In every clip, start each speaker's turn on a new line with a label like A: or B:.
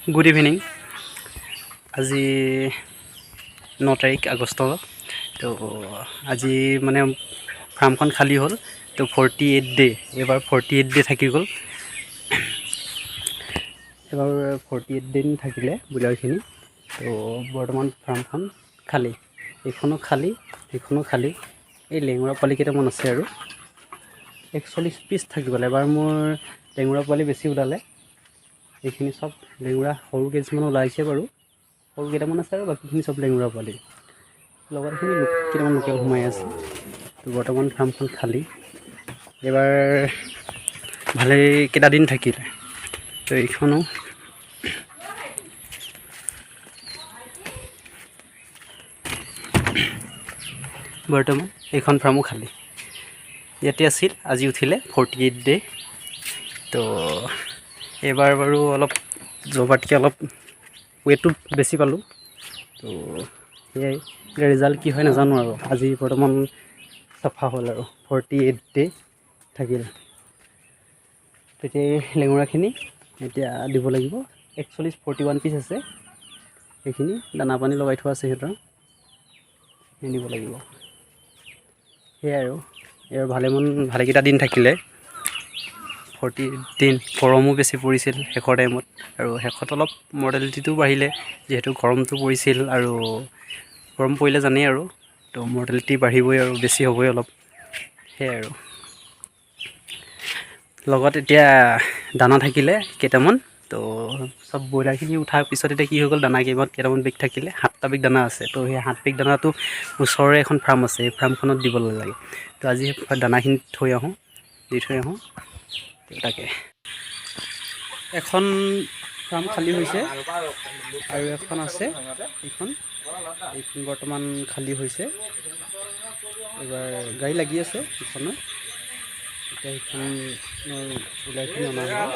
A: Good evening. আজি 9 তাৰিখ আগষ্ট। তো আজি মানে ফাৰ্মখন খালী হ'ল। তো 48 ডে, এইবাৰ 48 ডে থাকি গ'ল। এবাৰ 48 দিন থাকিলে ব্ৰইলাৰখিনি। তো বৰ্তমান ফাৰ্মখন খালী, এইখনো খালী, এইখনো খালী। এই লেঙুৰা পোৱালি কেইটামান আছে আৰু 41 পিচ থাকিবলৈ। এবাৰ মোৰ লেঙুৰা পোৱালি বেছি ওলালে। এইখিনি চব লেঙুৰা, সৰু কিছুমান ওলাইছে বাৰু, সৰু কেইটামান আছে আৰু বাকীখিনি চব লেঙুৰা পোৱালি। লগত এইখিনি কেইটামান লোকেল সোমাই আছে। তো বৰ্তমান ফাৰ্মখন খালী। এইবাৰ ভালেই কেইটা দিন থাকিলে। তো এইখনো বৰ্তমান এইখন ফাৰ্মো খালী। ইয়াতে আছিল, আজি উঠিলে 48 ডে। তো এইবাৰ বাৰু অলপ যোৱাবাৰতকৈ অলপ ৱেটটো বেছি পালোঁ। তো সেয়াই, ৰিজাল্ট কি হয় নাজানো আৰু। আজি বৰ্তমান চাফা হ'ল আৰু 48 ডে থাকিল। তেতিয়া লেঙুৰাখিনি এতিয়া দিব লাগিব। 41 পিচ আছে, সেইখিনি দানা পানী লগাই থোৱা আছে সিহঁতৰ, দিব লাগিব। সেয়াই আৰু এইবাৰ ভালেকেইটা দিন থাকিলে। 48 দিন। গৰমো বেছি পৰিছিল শেষৰ টাইমত, আৰু শেষত অলপ মৰ্টেলিটিটো বাঢ়িলে, যিহেতু গৰমটো পৰিছিল। আৰু গৰম পৰিলে জানেই আৰু, তো মৰ্টেলিটি বাঢ়িবই আৰু বেছি হ'বই অলপ। সেয়াই আৰু লগত এতিয়া দানা থাকিলে কেইটামান। তো চব ব্ৰইলাৰখিনি উঠাৰ পিছত এতিয়া কি হৈ গ'ল, দানা কেইটামান বেগ থাকিলে। 7টা বেগ দানা আছে। তো সেই 7 বেগ দানাটো ওচৰৰে এখন ফাৰ্ম আছে, এই ফাৰ্মখনত দিব লাগে। তো আজি দানাখিনি দি থৈ আহোঁ। তাকে এখন ফাৰ্ম খালী হৈছে আৰু এখন আছে। এইখন বৰ্তমান খালী হৈছে। এইবাৰ গাড়ী লাগি আছে সেইখনৰ। এতিয়া সেইখনৰ ব্ৰইলাৰখিনি অনা হ'ব।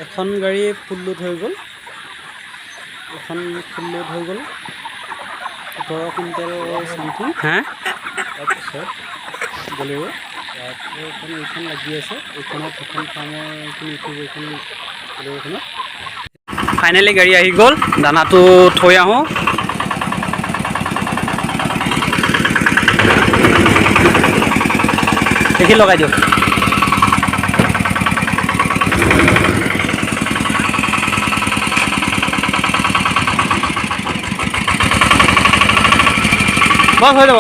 A: এখন গাড়ী ফুল লোড হৈ গ'ল, এখন ফুল লোড হৈ গ'ল 17 কুইণ্টেল চামথিং। তাৰপিছত বলেৰো এইখন লাগি আছে। এইখনত এখন ফাৰ্মৰখিনি উঠিব, এইখন বলেৰোখনত। ফাইনেলি গাড়ী আহি গ'ল, দানাটো থৈ আহোঁ। দেখি লগাই দিয়ক। বস হৈ যাব,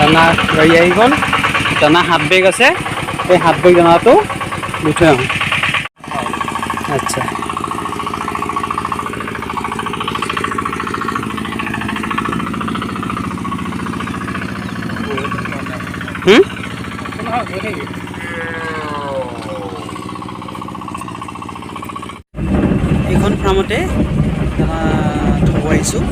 A: দানা গাড়ী আহি গ'ল। দানা 7 বেগ আছে, এই 7 বেগ দানাটো দি থৈ আহোঁ। আচ্ছা, এইখন ফাৰ্মতে দানা থ'ব আহিছোঁ।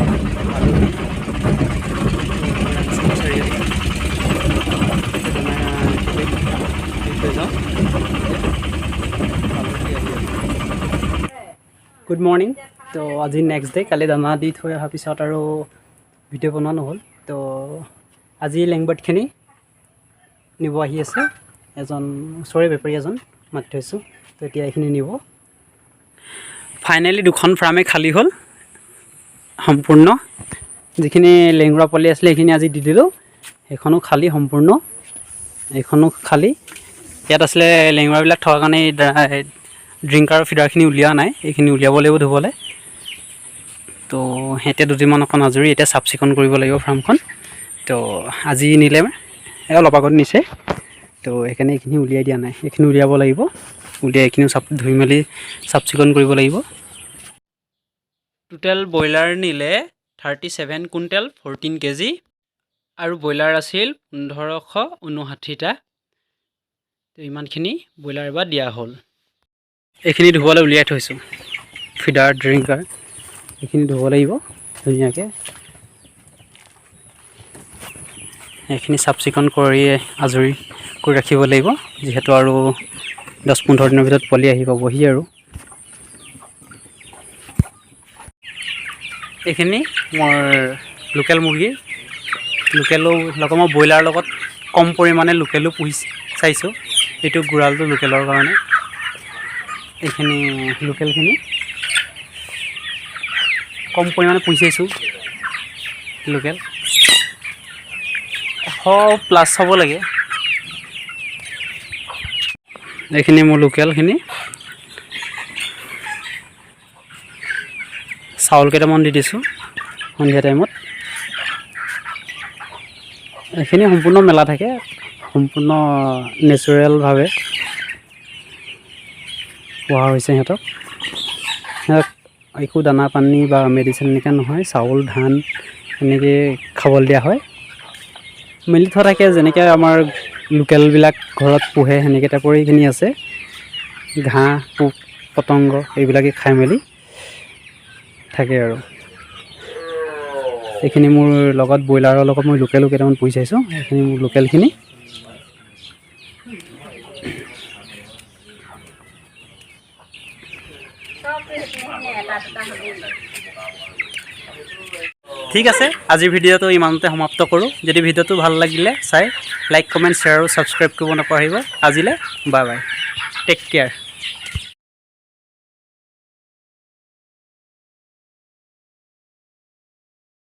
A: Good morning. তো আজি নেক্সট ডে। কালি দানা দি থৈ অহাৰ পিছত আৰু ভিডিঅ' বনোৱা নহ'ল। তো আজি লেংবাৰ্ডখিনি নিব আহি আছে। এজন ওচৰৰে বেপাৰী এজন মাতি থৈছোঁ। তো এতিয়া এইখিনি নিব। ফাইনেলি 2খন ফাৰ্মেই খালী হ'ল সম্পূৰ্ণ। যিখিনি লেঙুৰা পোৱালি আছিলে সেইখিনি আজি দি দিলোঁ, সেইখনো খালী সম্পূৰ্ণ। এইখনো খালী। ইয়াত আছিলে লেঙুৰাবিলাক থকাৰ কাৰণে ড্ৰিংকাৰ ফিডাৰখিনি উলিওৱা নাই, এইখিনি উলিয়াব লাগিব ধুবলৈ। তো এতিয়া দুদিনমান অকণ আজৰি, এতিয়া চাফ চিকুণ কৰিব লাগিব ফাৰ্মখন। তো আজি নিলে, অলপ আগত নিছে। তো সেইকাৰণে এইখিনি উলিয়াই দিয়া নাই, এইখিনি উলিয়াব লাগিব। উলিয়াই এইখিনিও ধুই মেলি চাফ চিকুণ কৰিব লাগিব। টোটেল ব্ৰইলাৰ নিলে 37 কুইণ্টেল 14 কেজি, আৰু ব্ৰইলাৰ আছিল 1559টা। তো ইমানখিনি ব্ৰইলাৰ এবাৰ দিয়া হ'ল। এইখিনি ধুবলৈ উলিয়াই থৈছোঁ, ফিডাৰ ড্ৰিংকাৰ। এইখিনি ধুব লাগিব ধুনীয়াকৈ। এইখিনি চাফ চিকুণ কৰি আজৰি কৰি ৰাখিব লাগিব, যিহেতু আৰু 10-15 দিনৰ ভিতৰত পোৱালি আহি পাবহি। আৰু এইখিনি মোৰ লোকেল মুৰ্গী। লোকেলো লগত মই ব্ৰইলাৰৰ লগত কম পৰিমাণে লোকেলো পুহি চাইছোঁ। এইটো গুড়ালটো লোকেলৰ কাৰণে এইখিনি লোকেলখিনি কম পৰিমাণে পুহিছোঁ লোকেল 100+ হ'ব লাগে এইখিনি মোৰ লোকেলখিনি চাউল কেইটামান দি দিছোঁ সন্ধিয়া টাইমত এইখিনি সম্পূৰ্ণ মেলা থাকে সম্পূৰ্ণ নেচাৰেলভাৱে পোৱা হৈছে সিহঁতক একো দানা পানী বা মেডিচিন এনেকৈ নহয় চাউল ধান এনেকৈ খাবলৈ দিয়া হয় মেলি থোৱা থাকে যেনেকৈ আমাৰ লোকেলবিলাক ঘৰত পোহে সেনেকৈ টাইপৰ এইখিনি আছে ঘাঁহ পোক পতংগ এইবিলাকে খাই মেলি থাকে আৰু এইখিনি মোৰ লগত ব্ৰইলাৰৰ লগত মই লোকেলো কেইটামান পুহি চাইছোঁ এইখিনি মোৰ লোকেলখিনি ঠিক আছে আজিৰ ভিডিঅ'টো ইমানতে সমাপ্ত কৰোঁ যদি ভিডিঅ'টো ভাল লাগিলে চাই লাইক কমেণ্ট শ্বেয়াৰ আৰু ছাবস্ক্ৰাইব কৰিব নাপাহৰিব আজিলৈ বাই বাই টেক কেয়াৰ